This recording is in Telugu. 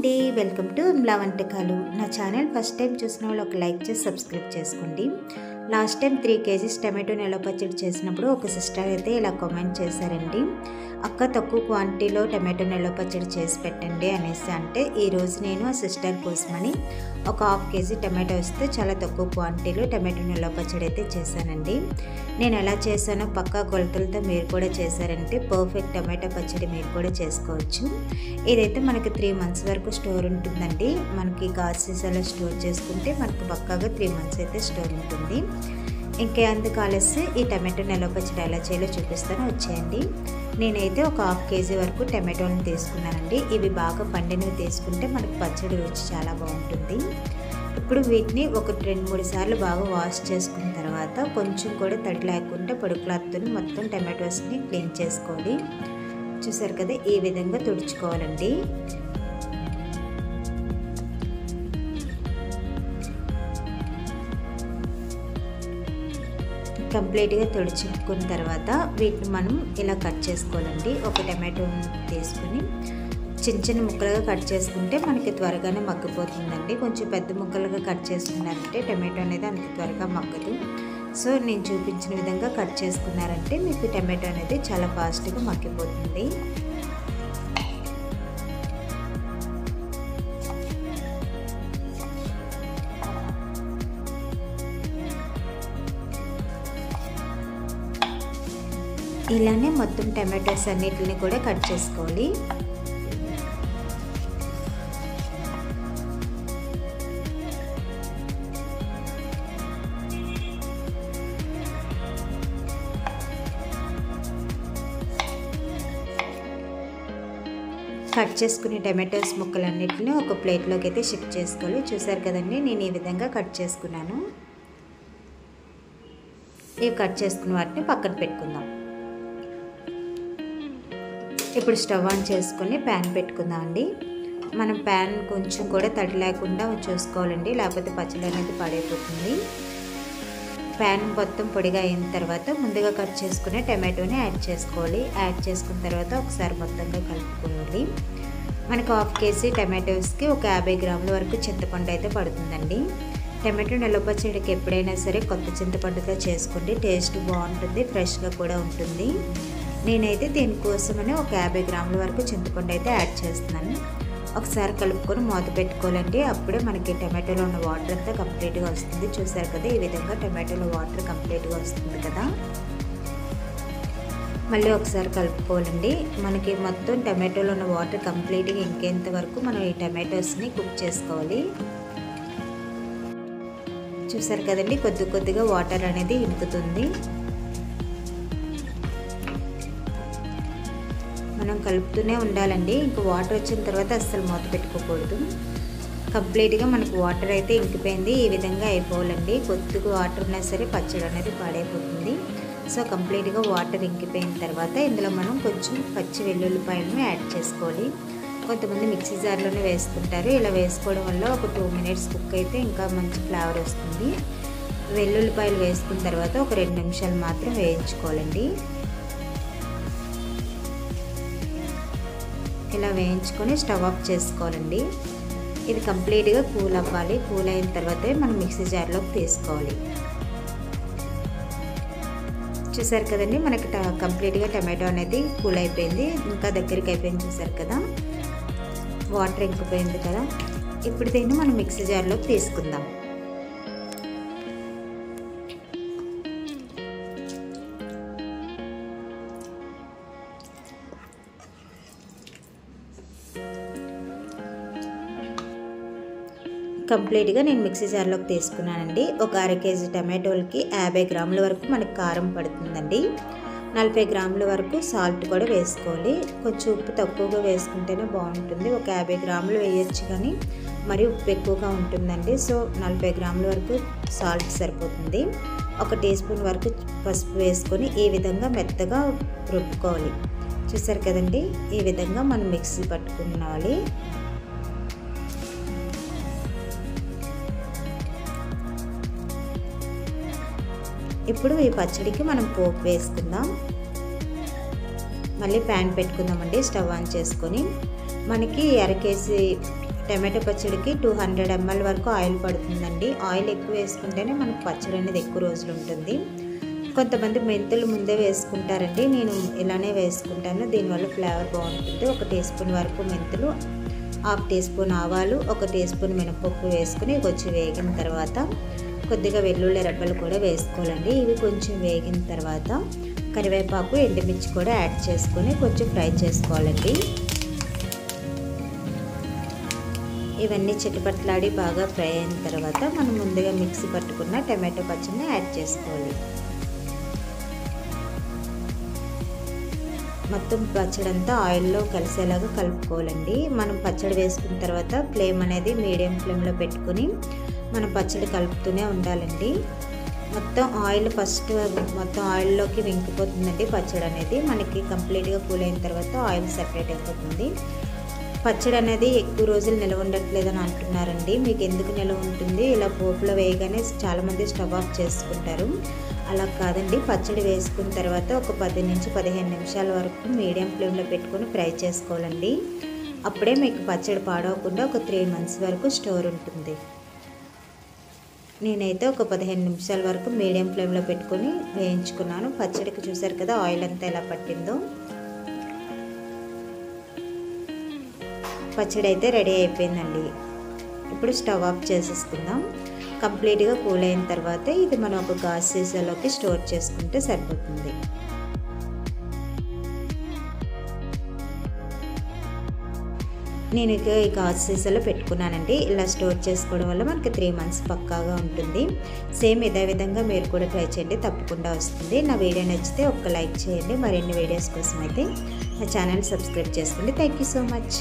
అండి, వెల్కమ్ టు అమ్లా వంటకాలు. నా ఛానల్ ఫస్ట్ టైం చూసిన వాళ్ళు ఒక లైక్ చేసి సబ్స్క్రైబ్ చేసుకోండి. లాస్ట్ టైం 3 kgs టమాటో నిల్వ పచ్చడి చేసినప్పుడు ఒక సిస్టర్ అయితే ఇలా కామెంట్ చేశారండి, అక్క తక్కువ క్వాంటిటీలో టమాటో నిల్వ పచ్చడి చేసి పెట్టండి అనేసి. అంటే ఈరోజు నేను ఆ సిస్టర్ కోసమని ఒక 1/2 kg టమాటో వస్తే చాలా తక్కువ క్వాంటిటీలో టమాటో నిల్వ పచ్చడి అయితే చేశానండి. నేను ఎలా చేశానో పక్కా కొలతలతో మీరు కూడా చేశారంటే పర్ఫెక్ట్ టమాటో పచ్చడి మీరు కూడా చేసుకోవచ్చు. ఇదైతే మనకి 3 months వరకు స్టోర్ ఉంటుందండి. మనకి గాజు సీసాలో స్టోర్ చేసుకుంటే మనకు పక్కాగా 3 months అయితే స్టోర్ ఉంటుంది. ఇంకేందుకు ఆలస్యం, ఈ టమాటో నిల్వ పచ్చడి ఎలా చేయాలో చూపిస్తాను, వచ్చేయండి. నేనైతే ఒక 1/2 kg వరకు టమాటోలను తీసుకున్నానండి. ఇవి బాగా పండినవి తీసుకుంటే మనకు పచ్చడి రుచి చాలా బాగుంటుంది. ఇప్పుడు వీటిని ఒక 2-3 సార్లు బాగా వాష్ చేసుకున్న తర్వాత కొంచెం కూడా తడి లేకుండా పొడి క్లాత్తో మొత్తం టమాటోస్ని క్లీన్ చేసుకోవాలి. చూసారు కదా, ఈ విధంగా తుడుచుకోవాలండి. కంప్లీట్గా తుడుచుకున్న తర్వాత వీటిని మనం ఇలా కట్ చేసుకోవాలండి. ఒక టమాటో తీసుకుని చిన్న చిన్న ముక్కలుగా కట్ చేసుకుంటే మనకి త్వరగానే మగ్గిపోతుందండి. కొంచెం పెద్ద ముక్కలుగా కట్ చేసుకున్నారంటే టమాటో అనేది అంత త్వరగా మగ్గదు. సో నేను చూపించిన విధంగా కట్ చేసుకున్నారంటే మీకు టమాటో అనేది చాలా ఫాస్ట్గా మగ్గిపోతుంది. ఇలానే మొత్తం టమాటోస్ అన్నిటిని కూడా కట్ చేసుకోవాలి. కట్ చేసుకునే టమాటోస్ ముక్కలన్నిటిని ఒక ప్లేట్లోకి అయితే షిఫ్ట్ చేసుకోవాలి. చూసారు కదండి, నేను ఈ విధంగా కట్ చేసుకున్నాను. ఇవి కట్ చేసుకున్న వాటిని పక్కన పెట్టుకుందాం. ఇప్పుడు స్టవ్ ఆన్ చేసుకొని ప్యాన్ పెట్టుకుందాం అండి. మనం ప్యాన్ కొంచెం కూడా తడి లేకుండా చూసుకోవాలండి, లేకపోతే పచ్చడి అనేది పాడైపోతుంది. ప్యాన్ మొత్తం పొడిగా అయిన తర్వాత ముందుగా కట్ చేసుకునే టమాటోని యాడ్ చేసుకోవాలి. యాడ్ చేసుకున్న తర్వాత ఒకసారి మొత్తంగా కలుపుకోవాలి. మనకు 1/2 kg టమాటోస్కి ఒక 50 గ్రాముల వరకు చింతపండు అయితే పడుతుందండి. టమాటో నిల్వ పచ్చడికి ఎప్పుడైనా సరే కొత్త చింతపండుతో చేసుకోండి, టేస్ట్ బాగుంటుంది, ఫ్రెష్గా కూడా ఉంటుంది. నేనైతే దీనికోసమని ఒక 50 గ్రాముల వరకు చింతపండు అయితే యాడ్ చేస్తున్నాను. ఒకసారి కలుపుకొని మూత పెట్టుకోవాలండి. అప్పుడే మనకి టమాటోలో ఉన్న వాటర్ అంతా కంప్లీట్గా వస్తుంది. చూసారు కదా, ఈ విధంగా టమాటోలో వాటర్ కంప్లీట్గా వస్తుంది కదా. మళ్ళీ ఒకసారి కలుపుకోవాలండి. మనకి మొత్తం టమాటోలో ఉన్న వాటర్ కంప్లీట్గా ఇంకేంత వరకు మనం ఈ టమాటోస్ని కుక్ చేసుకోవాలి. చూసారు కదండి, కొద్ది కొద్దిగా వాటర్ అనేది ఇంకుతుంది. మనం కలుపుతూనే ఉండాలండి. ఇంకా వాటర్ వచ్చిన తర్వాత అస్సలు మూత పెట్టుకోకూడదు. కంప్లీట్గా మనకు వాటర్ అయితే ఇంకిపోయింది. ఈ విధంగా అయిపోవాలండి. కొద్దిగా వాటర్ ఉన్నా సరే పచ్చడి అనేది పాడైపోతుంది. సో కంప్లీట్గా వాటర్ ఇంకిపోయిన తర్వాత ఇందులో మనం కొంచెం పచ్చి వెల్లుల్లిపాయలను యాడ్ చేసుకోవాలి. కొంతమంది మిక్సీ జార్లోనే వేసుకుంటారు. ఇలా వేసుకోవడం వల్ల ఒక 2 minutes కుక్ అయితే ఇంకా మంచి ఫ్లేవర్ వస్తుంది. వెల్లుల్లిపాయలు వేసుకున్న తర్వాత ఒక 2 నిమిషాలు మాత్రం వేయించుకోవాలండి. ఇలా వేయించుకొని స్టవ్ ఆఫ్ చేసుకోవాలండి. ఇది కంప్లీట్గా కూల్ అవ్వాలి. కూల్ అయిన తర్వాతే మనం మిక్సీ జార్లోకి తీసుకోవాలి. చూసారు కదండి, మనకి కంప్లీట్గా టమాటో అనేది కూల్ అయిపోయింది, ఇంకా దగ్గరికి అయిపోయింది. చూసారు కదా, వాటర్ ఇంకిపోయింది కదా. ఇప్పుడు దీన్ని మనం మిక్సీ జార్లోకి తీసుకుందాం. కంప్లీట్గా నేను మిక్సీ జార్లోకి తీసుకున్నానండి. ఒక 1/2 kg టమాటోలకి 50 గ్రాముల వరకు మనకు కారం పడుతుందండి. 40 గ్రాముల వరకు సాల్ట్ కూడా వేసుకోవాలి. కొంచెం ఉప్పు తక్కువగా వేసుకుంటేనే బాగుంటుంది. ఒక 50 గ్రాములు వేయచ్చు, కానీ మరి ఉప్పు ఎక్కువగా ఉంటుందండి. సో 40 గ్రాముల వరకు సాల్ట్ సరిపోతుంది. 1 teaspoon వరకు పసుపు వేసుకొని ఈ విధంగా మెత్తగా రుబ్బుకోవాలి. చూసారు కదండి, ఈ విధంగా మనం మిక్సీ పట్టుకోవాలి. ఇప్పుడు ఈ పచ్చడికి మనం పోపు వేసుకుందాం. మళ్ళీ ప్యాన్ పెట్టుకుందామండి. స్టవ్ ఆన్ చేసుకొని మనకి 1/2 kg టమాటో పచ్చడికి 200 ml వరకు ఆయిల్ పడుతుందండి. ఆయిల్ ఎక్కువ వేసుకుంటేనే మనకు పచ్చడి అనేది ఎక్కువ రోజులు ఉంటుంది. కొంతమంది మెంతులు ముందే వేసుకుంటారండి, నేను ఇలానే వేసుకుంటాను. దీనివల్ల ఫ్లేవర్ బాగుంటుంది. 1 టీ స్పూన్ వరకు మెంతులు, 1/2 టీ స్పూన్ ఆవాలు, 1 టీ స్పూన్ మినపప్పు వేసుకుని కొంచెం వేగిన తర్వాత కొద్దిగా వెల్లుల్లి రెబ్బలు కూడా వేసుకోవాలండి. ఇవి కొంచెం వేగిన తర్వాత కరివేపాకు, ఎండుమిర్చి కూడా యాడ్ చేసుకొని కొంచెం ఫ్రై చేసుకోవాలండి. ఇవన్నీ చిటపట్లాడి బాగా ఫ్రై అయిన తర్వాత మనం ముందుగా మిక్సీ పట్టుకున్న టమాటో పచ్చడిని యాడ్ చేసుకోవాలి. మొత్తం పచ్చడి అంతా ఆయిల్లో కలిసేలాగా కలుపుకోవాలండి. మనం పచ్చడి వేసుకున్న తర్వాత ఫ్లేమ్ అనేది మీడియం ఫ్లేమ్లో పెట్టుకుని మనం పచ్చడి కలుపుతూనే ఉండాలండి. మొత్తం ఆయిల్ మొత్తం ఆయిల్లోకి వెంకిపోతుందండి పచ్చడి అనేది. మనకి కంప్లీట్గా కూల్ అయిన తర్వాత ఆయిల్ సెపరేట్ అయిపోతుంది. పచ్చడి అనేది ఎక్కువ రోజులు నిల్వ ఉండట్లేదని అంటున్నారండి. మీకు ఎందుకు నిల్వ ఉంటుంది? ఇలా పోపులో వేయగానే చాలామంది స్టవ్ ఆఫ్ చేసుకుంటారు. అలా కాదండి, పచ్చడి వేసుకున్న తర్వాత ఒక 10 నుంచి 15 నిమిషాల వరకు మీడియం ఫ్లేమ్లో పెట్టుకొని ఫ్రై చేసుకోవాలండి. అప్పుడే మీకు పచ్చడి పాడవకుండా ఒక 3 months వరకు స్టోర్ ఉంటుంది. నేనైతే ఒక 15 నిమిషాల వరకు మీడియం ఫ్లేమ్లో పెట్టుకొని వేయించుకున్నాను. పచ్చడికి చూసారు కదా ఆయిల్ అంతా ఎలా పట్టిందో. పచ్చడి అయితే రెడీ అయిపోయిందండి. ఇప్పుడు స్టవ్ ఆఫ్ చేసేసుకుందాం. కంప్లీట్గా కూల్ అయిన తర్వాత ఇది మనం ఒక గాజు సీసాలోకి స్టోర్ చేసుకుంటే సరిపోతుంది. నేను ఇక ఈ గాజు సీసాలో పెట్టుకున్నానండి. ఇలా స్టోర్ చేసుకోవడం వల్ల మనకి 3 months పక్కాగా ఉంటుంది. సేమ్ ఇదే విధంగా మీరు కూడా ట్రై చేయండి, తప్పకుండా వస్తుంది. నా వీడియో నచ్చితే ఒక్క లైక్ చేయండి. మరిన్ని వీడియోస్ కోసం అయితే నా ఛానల్ సబ్స్క్రైబ్ చేసుకోండి. Thank you so much.